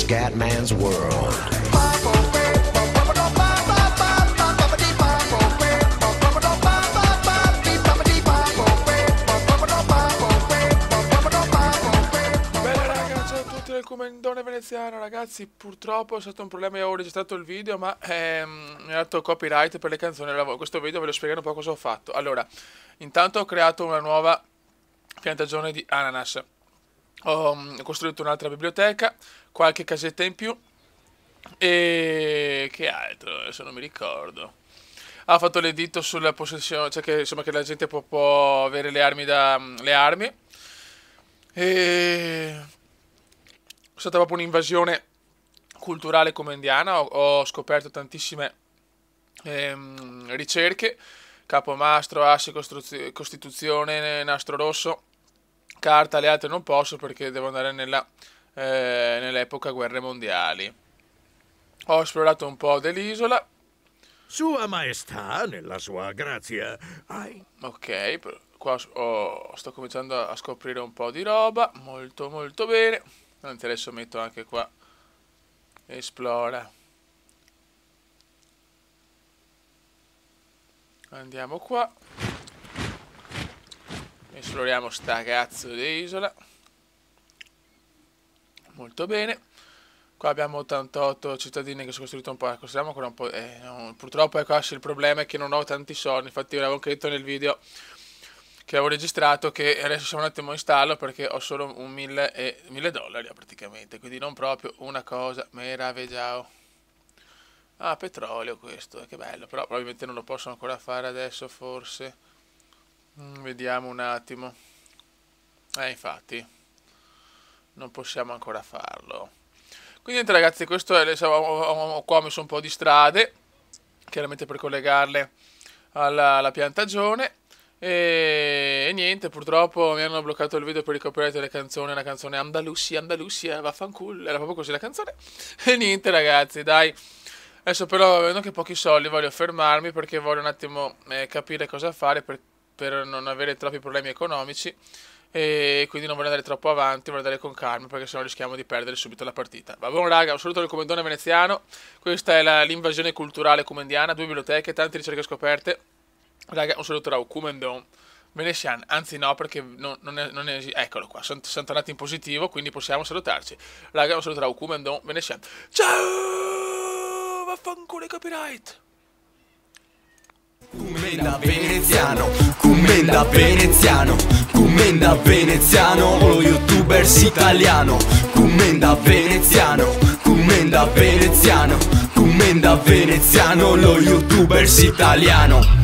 Scatman's World. Del Comendone Veneziano, ragazzi. Purtroppo è stato un problema, io ho registrato il video ma mi ha dato copyright per le canzoni. Questo video ve lo spiegherò un po' cosa ho fatto. Allora, intanto ho creato una nuova piantagione di ananas, ho costruito un'altra biblioteca, qualche casetta in più e che altro, adesso non mi ricordo. Ho fatto l'editto sulla possessione, cioè che insomma che la gente può avere le armi e è stata proprio un'invasione culturale comendiana. Ho scoperto tantissime ricerche: capomastro, asse, costituzione, nastro rosso, carta. Le altre non posso perché devo andare nell'epoca guerre mondiali. Ho esplorato un po' dell'isola. Sua Maestà, nella sua grazia. Ok, qua sto cominciando a scoprire un po' di roba. Molto molto bene. Anzi, adesso metto anche qua esplora. Andiamo qua, esploriamo sta cazzo di isola. Molto bene. Qua abbiamo 88 cittadini che sono costruito un po'. Costruiamo ancora un po'. No, purtroppo ecco, il problema è che non ho tanti soldi. Infatti l'avevo anche detto nel video che avevo registrato, che adesso siamo un attimo in stallo perché ho solo un $1000 praticamente, quindi non proprio una cosa meravigliosa. Ah, petrolio questo, che bello, però probabilmente non lo posso ancora fare adesso, forse. Vediamo un attimo. Infatti non possiamo ancora farlo. Quindi niente ragazzi, questo è, qua ho messo un po' di strade, chiaramente per collegarle alla piantagione. E niente, purtroppo mi hanno bloccato il video per il copyright delle canzoni, la canzone Andalusia, Andalusia, vaffanculo, era proprio così la canzone. E niente ragazzi, dai, adesso però avendo che pochi soldi voglio fermarmi perché voglio un attimo capire cosa fare per non avere troppi problemi economici, e quindi non voglio andare troppo avanti, voglio andare con calma perché sennò rischiamo di perdere subito la partita. Va buon raga, un saluto del Comendone Veneziano, questa è l'invasione culturale comendiana, 2 biblioteche, tante ricerche scoperte. Raga, un saluto da Comendone Veneziano, anzi no perché non esiste, eccolo qua, sono tornati in positivo, quindi possiamo salutarci. Raga, un saluto da Comendone Veneziano. Ciao, vaffanculo copyright. Commenda veneziano, commenda veneziano, commenda veneziano, lo youtubers italiano. Commenda veneziano, commenda veneziano, commenda veneziano, lo youtubers italiano.